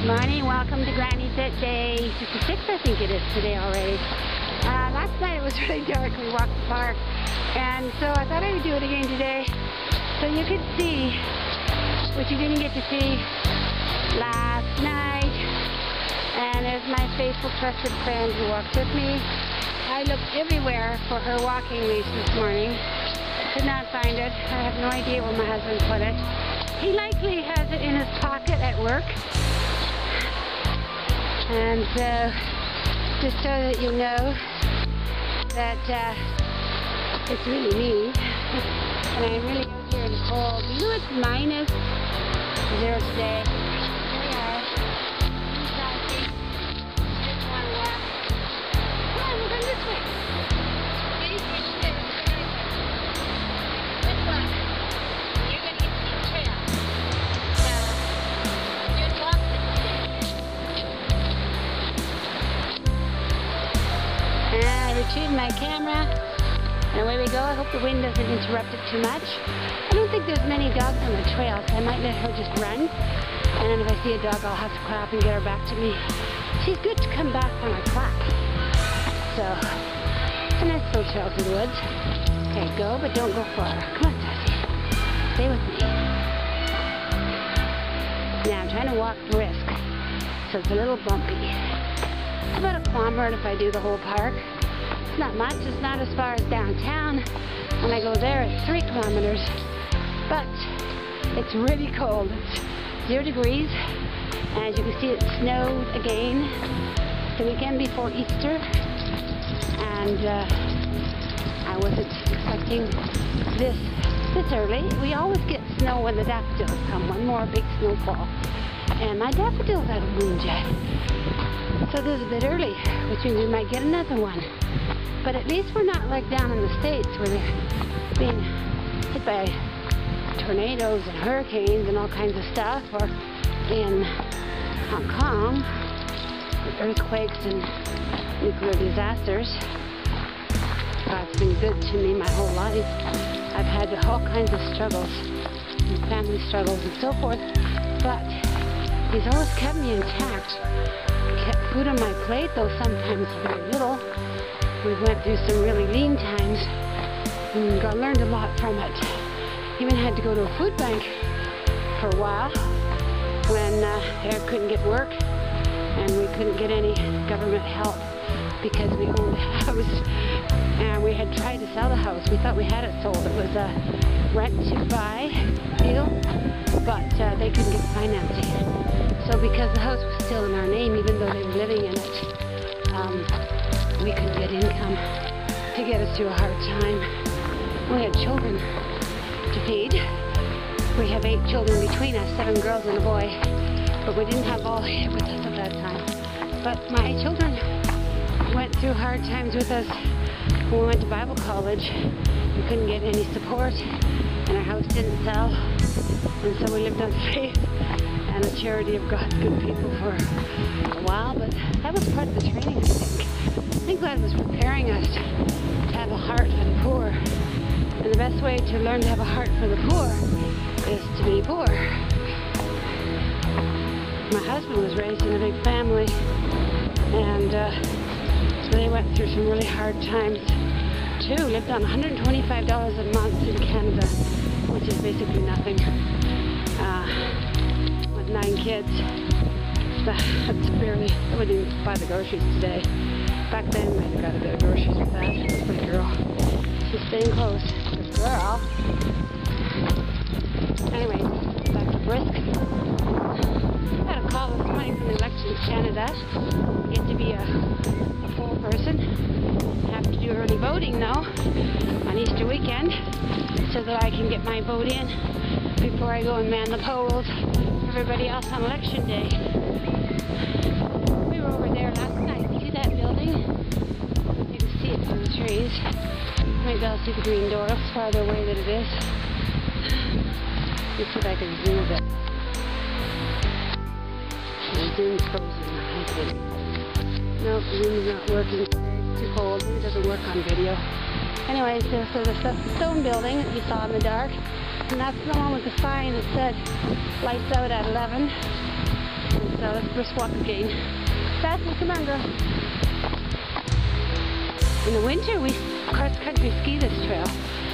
Morning, welcome to Granny's Day 56, I think it is today already. Last night it was really dark. We walked the park, and so I thought I would do it again today so you could see what you didn't get to see last night. And there's my faithful, trusted friend who walks with me. I looked everywhere for her walking leash this morning. Could not find it. I have no idea where my husband put it. He likely has it in his pocket at work. And just so that you know that it's really me, and I'm really out here in the cold. You know it's minus 0 today. Here we are. Just want to walk. Come on, we're going this way. This one. You're going to get to the trail. So, you'd walk this way. And I retrieved my camera, and away we go. I hope the wind doesn't interrupt it too much. I don't think there's many dogs on the trail, so I might let her just run. And then if I see a dog, I'll have to clap and get her back to me. She's good to come back when I clap. So, it's a nice little trail through the woods. Okay, go, but don't go far. Come on, Sassy. Stay with me. Now, I'm trying to walk brisk, so it's a little bumpy. It's about 1 kilometer if I do the whole park. It's not much. It's not as far as downtown. When I go there, it's 3 kilometers. But it's really cold. It's 0 degrees. And as you can see, it snowed again the weekend before Easter. And I wasn't expecting this early. We always get snow when the daffodils come. One more big snowfall. And my daffodils had a moon jet. So this is a bit early, which means we might get another one. But at least we're not like down in the States where they're being hit by tornadoes and hurricanes and all kinds of stuff, or in Hong Kong with earthquakes and nuclear disasters. God's been good to me my whole life. I've had all kinds of struggles, and family struggles and so forth, but He's always kept me intact. Kept food on my plate, though sometimes very little. We went through some really lean times and learned a lot from it. Even had to go to a food bank for a while when Eric couldn't get work and we couldn't get any government help because we owned a house and we had tried to sell the house. We thought we had it sold. It was a rent-to-buy deal, but they couldn't get financing. So because the house was still in our name, even though they were living in it, we couldn't get income to get us through a hard time. We had children to feed. We have 8 children between us, 7 girls and a boy, but we didn't have all here with us at that time. But my children went through hard times with us when we went to Bible college. We couldn't get any support, and our house didn't sell, and so we lived on faith and the charity of God's good people for a while, but that was part of the training, I think. I think God was preparing us to have a heart for the poor, and the best way to learn to have a heart for the poor is to be poor. My husband was raised in a big family, and they went through some really hard times too. Lived on $125 a month in Canada, which is basically nothing. With 9 kids, that's barely, I wouldn't even buy the groceries today. Back then, I got a bit of groceries with that. Good girl. She's staying close. Good girl. Anyway, back to brisk. I had a call this morning from the Elections Canada. I get to be a poll person. I have to do early voting though on Easter weekend so that I can get my vote in before I go and man the polls. Everybody else on election day. We were over there last night. See that building? You can see it through the trees. Maybe I'll see the green door. It's farther away than it is. Let's see if I can zoom a bit. The zoom's frozen, I think. Nope, the zoom's not working. It's too cold. It doesn't work on video. Anyway, so the stone building that you saw in the dark, and that's the one with the sign that said lights out at 11. And so So let's brisk walk again. Faster, come on, girl. In the winter, we cross-country ski this trail.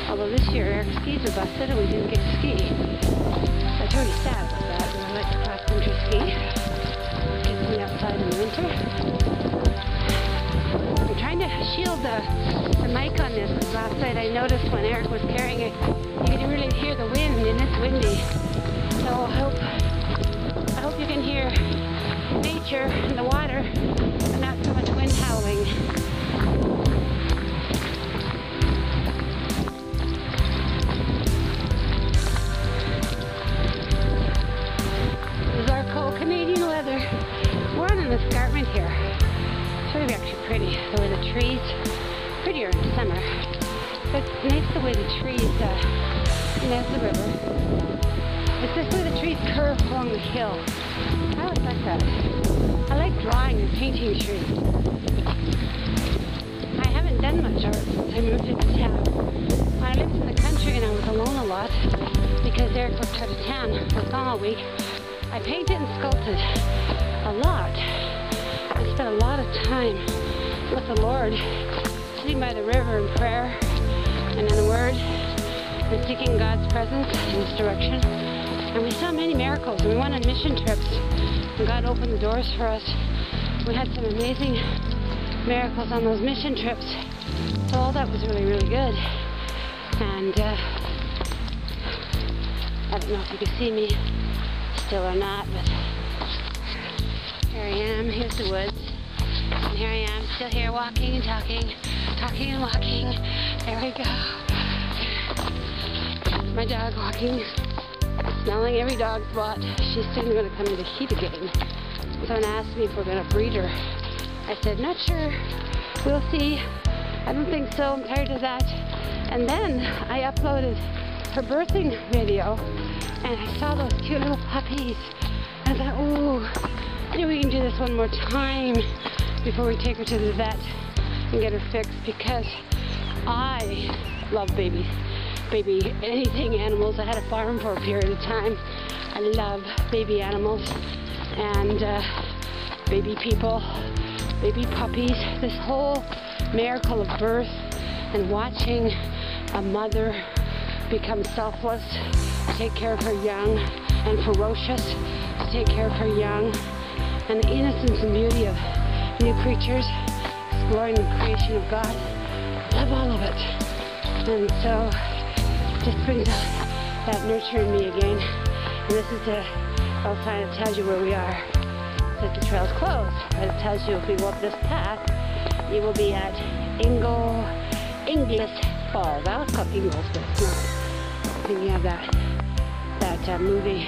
Although this year, Eric skis were busted and we didn't get to ski. I was really sad about that, but I like to cross-country ski. Gets me outside in the winter. I'm trying to shield the mic on this, because last night I noticed when Eric was carrying it, you can really hear the wind, and it's windy. So I hope you can hear nature and the water, and not so much wind howling. This is our cold Canadian weather. We're on an escarpment here. It's really actually pretty, the way the trees, prettier in summer. But it's nice the way the trees, and that's the river. It's just the way the trees curve along the hill. I always like that. I like drawing and painting trees. I haven't done much art since I moved into town. When I lived in the country and I was alone a lot, because Eric worked out of town, I was gone all week, I painted and sculpted a lot. I spent a lot of time with the Lord, sitting by the river in prayer and in the Word, and seeking God's presence and His direction. And we saw many miracles. We went on mission trips, and God opened the doors for us. We had some amazing miracles on those mission trips. So all that was really, really good. And I don't know if you can see me still or not, but here I am. Here's the woods. And here I am, still here, walking and talking and walking. There we go. My dog walking, smelling every dog spot. She's soon going to come into heat again. Someone asked me if we're going to breed her. I said, not sure. We'll see. I don't think so. I'm tired of that. And then I uploaded her birthing video, and I saw those cute little puppies. And I thought, ooh, maybe we can do this one more time before we take her to the vet and get her fixed, because I love baby anything animals. I had a farm for a period of time. I love baby animals and baby people, baby puppies. This whole miracle of birth and watching a mother become selfless to take care of her young, and ferocious to take care of her young, and the innocence and beauty of new creatures, exploring the creation of God. I love all of it. And so it just brings out that nurture in me again. And this is the little sign that tells you where we are. It says the trail's closed, but it tells you if we go up this path, you will be at Inglis Falls. I always call it Ingles, but it's not. I'm thinking of that movie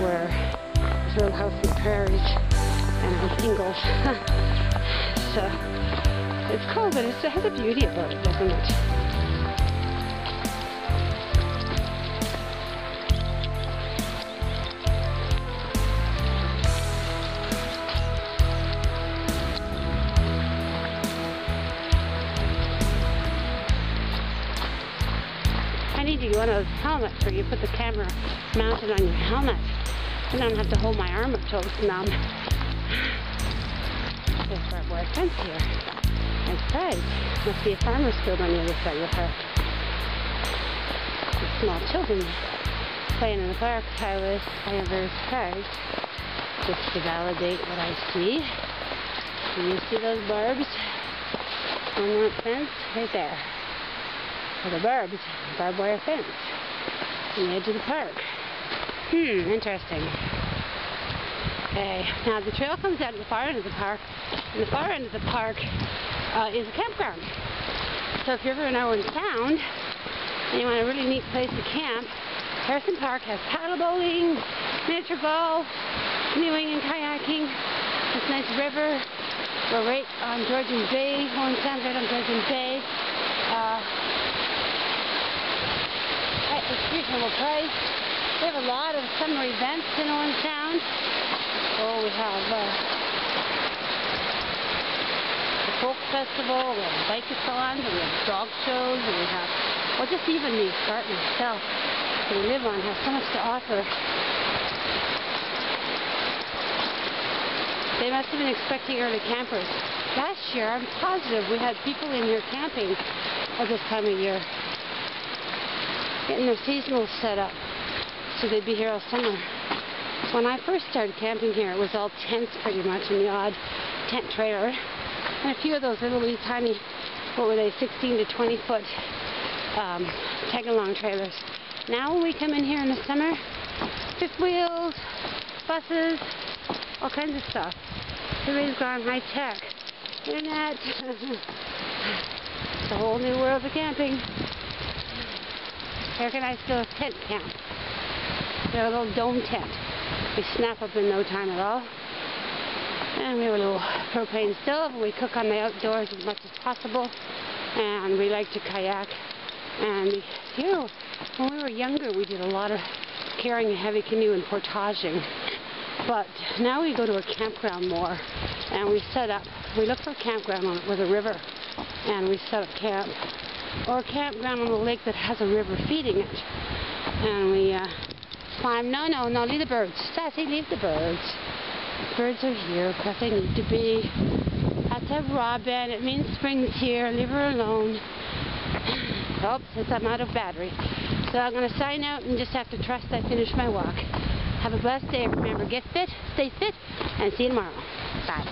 where there's a little house in the prairies, and it was Ingles. So it's cool, but it has a beauty about it, doesn't it? I need to get one of those helmets where you put the camera mounted on your helmet. I don't have to hold my arm up till it's numb. There's barbed wire fence here. Outside, must be a farmer's field on the other side of the park. With small children playing in the park. I am very surprised, just to validate what I see. Do you see those barbs on that fence? Right there. Or the barbed wire fence on the edge of the park. Interesting. Okay, now the trail comes out to the far end of the park, and the far end of the park is a campground. So if you're ever in Owen Sound and you want a really neat place to camp, Harrison Park has paddle boating, miniature golf, canoeing and kayaking, this nice river. We're right on Georgian Bay, Owen Sound's right on Georgian Bay. It's reasonable price. We have a lot of summer events in Owen Sound. Oh, we have the folk festival, we have bike-a-thons, and we have dog shows, and we have, well, just even the escarpment itself that we live on has so much to offer. They must have been expecting early campers. Last year, I'm positive we had people in here camping at this time of year, getting their seasonals set up so they'd be here all summer. When I first started camping here, it was all tents pretty much, and the odd tent trailer, and a few of those little wee tiny, what were they, 16 to 20 foot tag-along trailers. Now when we come in here in the summer, fifth wheels, buses, all kinds of stuff. Everybody's gone high tech. Internet. It's a whole new world of camping. Eric and I still tent camp. We have a little dome tent. We snap up in no time at all. And we have a little propane stove. We cook on the outdoors as much as possible. And we like to kayak. And here, when we were younger, we did a lot of carrying a heavy canoe and portaging. But now we go to a campground more. And we set up, we look for a campground with a river. And we set up camp. Or a campground on a lake that has a river feeding it. And we climb. No, leave the birds. Sassy, leave the birds. Birds are here because they need to be. That's a robin. It means spring's here. Leave her alone. Oops, since I'm out of battery. So I'm going to sign out and just have to trust I finish my walk. Have a blessed day. Remember, get fit, stay fit, and see you tomorrow. Bye.